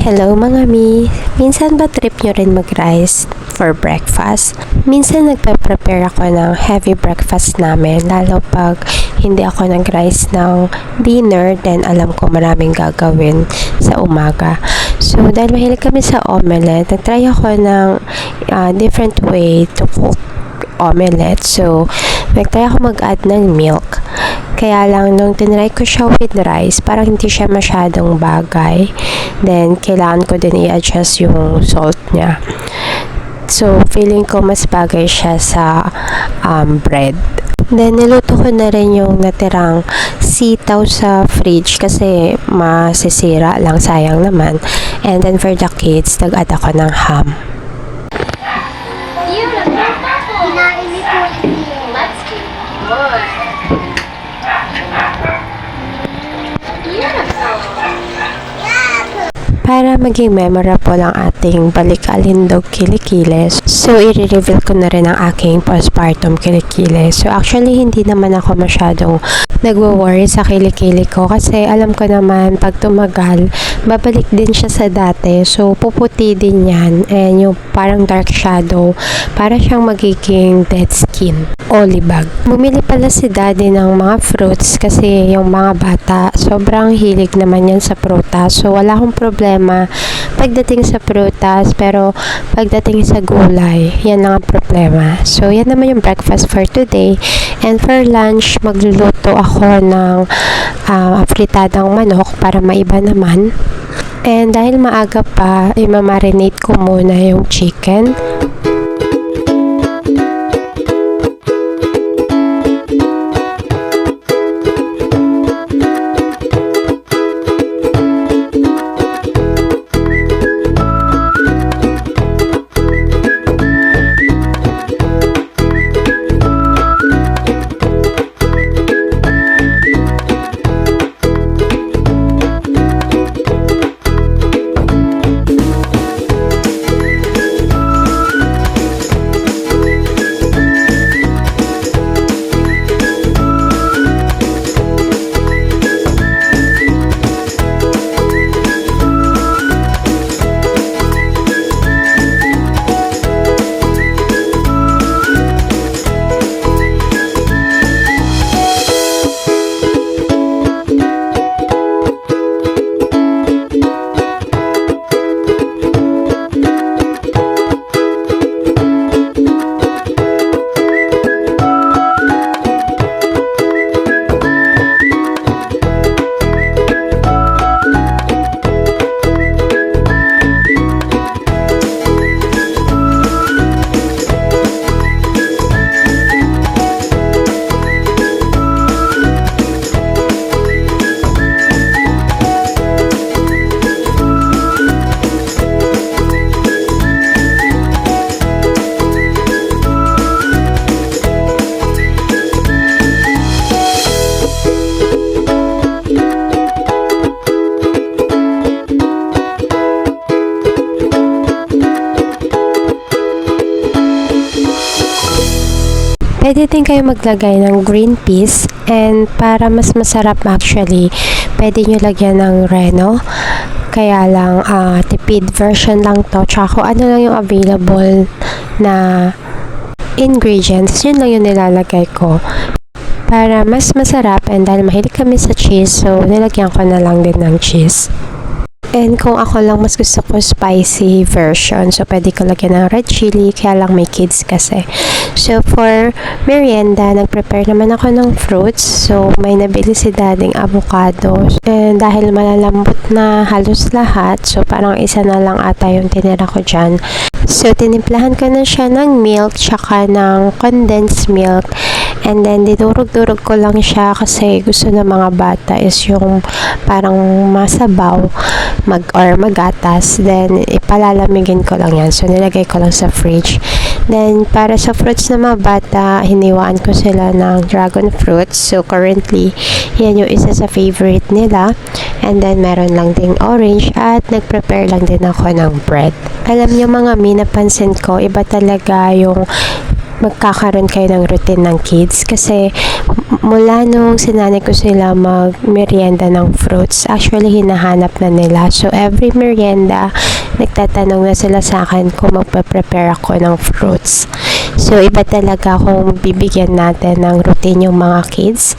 Hello mga mi! Minsan ba trip nyo rin mag-rice for breakfast? Minsan nagpe-prepare ako ng heavy breakfast namin, lalo pag hindi ako nag-rice ng dinner, then alam ko maraming gagawin sa umaga. So, dahil mahilig kami sa omelette, nag-try ako ng different way to cook omelette. So, nag-try ako mag-add ng milk. Kaya lang, nung tinry ko siya with rice, parang hindi siya masyadong bagay. Then, kailangan ko din i-adjust yung salt niya. So, feeling ko mas bagay siya sa bread. Then, niluto ko na rin yung natirang sitaw sa fridge kasi masisira lang, sayang naman. And then, for the kids, nag-add ako ng ham. Para maging memorable ang ating balik-alindog kilikili, so i-reveal ko na rin ang aking postpartum kilikili. So actually, hindi naman ako masyadong nagwo-worry sa kilikili ko kasi alam ko naman pag tumagal, babalik din siya sa dati. So puputi din yan, and yung parang dark shadow, para siyang magiging dead skin o libag. Bumili pala si daddy ng mga fruits kasi yung mga bata, sobrang hilig naman yan sa prutas. So wala akong problema pagdating sa prutas, pero pagdating sa gulay, yan lang ang problema. So yan naman yung breakfast for today. And for lunch, magluluto ako ng fritadang manok para maiba naman. And dahil maaga pa, i-marinate ko muna yung chicken. Pwede din kayo maglagay ng green peas, and para mas masarap actually, pwede nyo lagyan ng reno. Kaya lang, tipid version lang to. Tsaka kung ano lang yung available na ingredients, yun lang yung nilalagay ko. Para mas masarap, and dahil mahilig kami sa cheese, so nilagyan ko na lang din ng cheese. And kung ako lang, mas gusto ko spicy version. So, pwede ko lagyan ng red chili, kaya lang may kids kasi. So, for merienda, nag-prepare naman ako ng fruits. So, may nabili si dading avocado. And dahil malalambot na halos lahat, so parang isa na lang ata yung tinira ko dyan. So, tinimplahan ko na siya ng milk, tsaka ng condensed milk. And then, dinurog-durog ko lang siya kasi gusto ng mga bata is yung parang masabaw or magatas. Then, ipalalamigin ko lang yan. So, nilagay ko lang sa fridge. Then, para sa fruits ng mga bata, hiniwaan ko sila ng dragon fruits. So, currently, yan yung isa sa favorite nila. And then, meron lang ding orange at nag-prepare lang din ako ng bread. Alam niyo mga napansin ko, iba talaga yung magkakaroon kayo ng routine ng kids kasi mula nung sinanay ko sila mag-merienda ng fruits, actually hinahanap na nila. So, every merienda, nagtatanong na sila sa akin kung magpa-prepare ako ng fruits. So, iba talaga kung bibigyan natin ng routine yung mga kids.